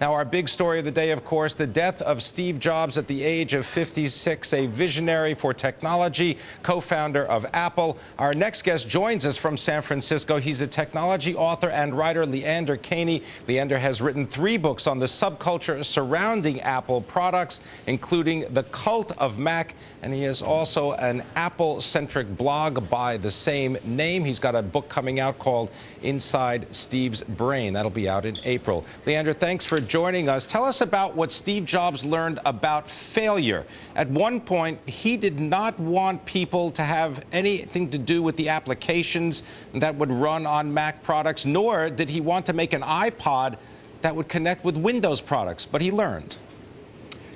Now, our big story of the day, of course, the death of Steve Jobs at the age of 56, a visionary for technology, co-founder of Apple. Our next guest joins us from San Francisco. He's a technology author and writer, Leander Kahney. Leander has written 3 books on the subculture surrounding Apple products, including The Cult of Mac, and he has also an Apple-centric blog by the same name. He's got a book coming out called Inside Steve's Brain. That'll be out in April. Leander, thanks for joining us. Tell us about what Steve Jobs learned about failure. At one point, he did not want people to have anything to do with the applications that would run on Mac products, nor did he want to make an iPod that would connect with Windows products, but he learned.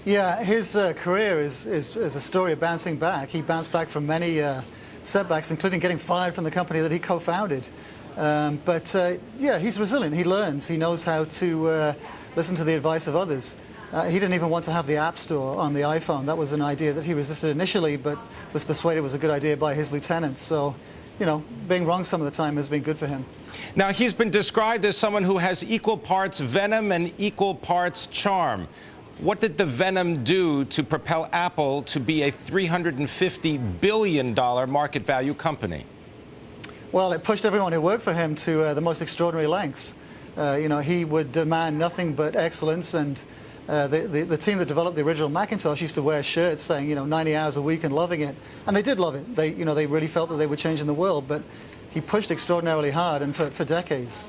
Yeah, his career is a story of bouncing back. He bounced back from many setbacks, including getting fired from the company that he co-founded. Yeah, he's resilient. He learns. He knows how to listen to the advice of others. He didn't even want to have the App Store on the iPhone. That was an idea that he resisted initially, but was persuaded was a good idea by his lieutenants. So, you know, being wrong some of the time has been good for him. Now, he's been described as someone who has equal parts venom and equal parts charm. What did the venom do to propel Apple to be a $350 billion market value company? Well, it pushed everyone who worked for him to the most extraordinary lengths. You know, he would demand nothing but excellence, and the team that developed the original Macintosh used to wear shirts saying, you know, 90 hours a week and loving it. And they did love it. They really felt that they were changing the world, but he pushed extraordinarily hard and for decades.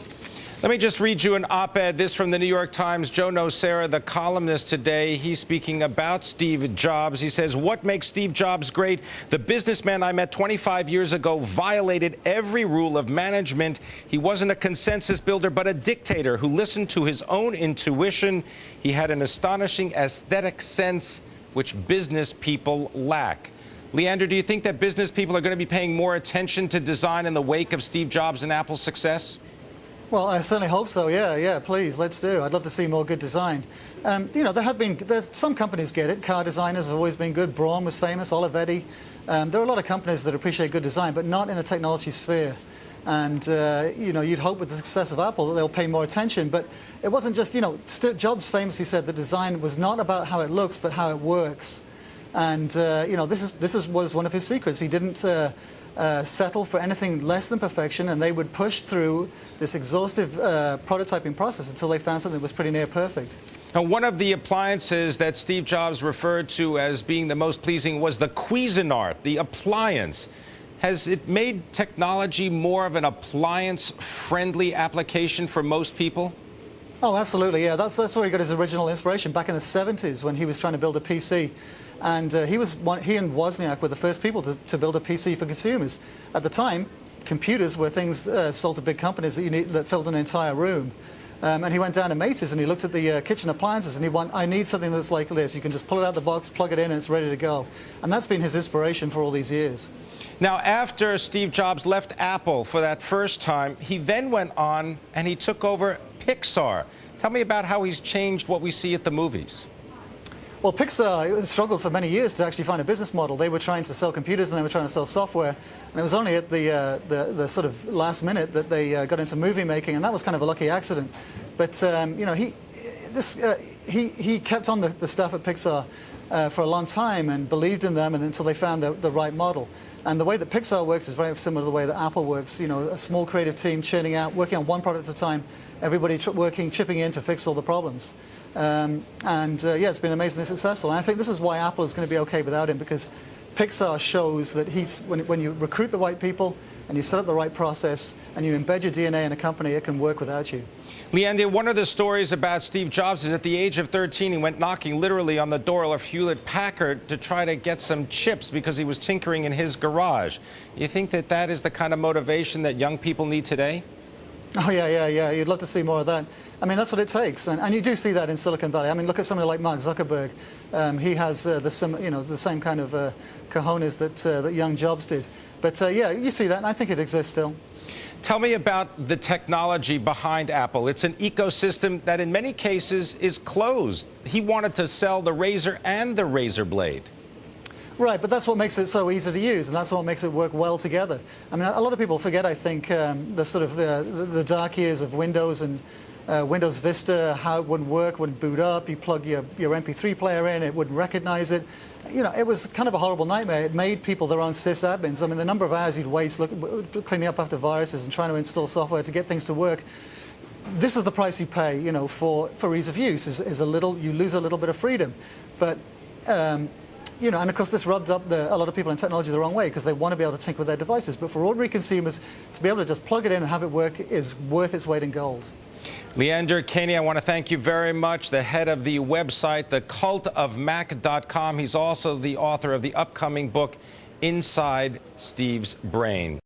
Let me just read you an op-ed, this from the New York Times. Joe Nocera, the columnist today, he's speaking about Steve Jobs. He says, what makes Steve Jobs great? The businessman I met 25 years ago violated every rule of management. He wasn't a consensus builder, but a dictator who listened to his own intuition. He had an astonishing aesthetic sense, which business people lack. Leander, do you think that business people are going to be paying more attention to design in the wake of Steve Jobs and Apple's success? Well, I certainly hope so. Yeah, please, let's do. I'd love to see more good design. You know, there's some companies get it. Car designers have always been good. Braun was famous, Olivetti. There are a lot of companies that appreciate good design, but not in the technology sphere. And, you know, you'd hope with the success of Apple that they'll pay more attention. But it wasn't just, you know, Jobs famously said that design was not about how it looks, but how it works. And, you know, this was one of his secrets. He didn't settle for anything less than perfection, and they would push through this exhaustive prototyping process until they found something that was pretty near perfect. Now, one of the appliances that Steve Jobs referred to as being the most pleasing was the Cuisinart, the appliance. Has it made technology more of an appliance-friendly application for most people? Oh, absolutely, yeah. That's where he got his original inspiration, back in the 70s when he was trying to build a PC. And he and Wozniak were the first people to build a PC for consumers. At the time, computers were things sold to big companies that filled an entire room. And he went down to Macy's and he looked at the kitchen appliances and he went, I need something that's like this. You can just pull it out of the box, plug it in, and it's ready to go. And that's been his inspiration for all these years. Now, after Steve Jobs left Apple for that first time, he then went on and he took over Pixar. Tell me about how he's changed what we see at the movies. Well, Pixar struggled for many years to actually find a business model. They were trying to sell computers and they were trying to sell software. And it was only at the sort of last minute that they got into movie making, and that was kind of a lucky accident. But you know, he kept on the staff at Pixar for a long time and believed in them, and until they found the right model. And the way that Pixar works is very similar to the way that Apple works. You know, a small creative team churning out, working on one product at a time, everybody chipping in to fix all the problems. Yeah, it's been amazingly successful. And I think this is why Apple is going to be okay without him, because Pixar shows that when you recruit the right people and you set up the right process and you embed your DNA in a company, it can work without you. Leander, one of the stories about Steve Jobs is at the age of 13, he went knocking literally on the door of Hewlett-Packard to try to get some chips because he was tinkering in his garage. You think that that is the kind of motivation that young people need today? Oh, yeah. You'd love to see more of that. I mean, that's what it takes. And you do see that in Silicon Valley. I mean, look at somebody like Mark Zuckerberg. He has the same kind of cojones that young Jobs did. But, yeah, you see that, and I think it exists still. Tell me about the technology behind Apple. It's an ecosystem that in many cases is closed. He wanted to sell the Razor and the Razor Blade. Right, but that's what makes it so easy to use, and that's what makes it work well together. I mean, a lot of people forget, I think, the sort of the dark years of Windows and Windows Vista, how it wouldn't work, wouldn't boot up. You plug your MP3 player in, it wouldn't recognize it. It was kind of a horrible nightmare. It made people their own sysadmins. I mean, the number of hours you'd waste cleaning up after viruses and trying to install software to get things to work. This is the price you pay, for ease of use. Is you lose a little bit of freedom, but. And of course this rubbed up a lot of people in technology the wrong way because they want to be able to tinker with their devices. But for ordinary consumers, to be able to just plug it in and have it work is worth its weight in gold. Leander Kahney, I want to thank you very much, the head of the website, thecultofmac.com. He's also the author of the upcoming book, Inside Steve's Brain.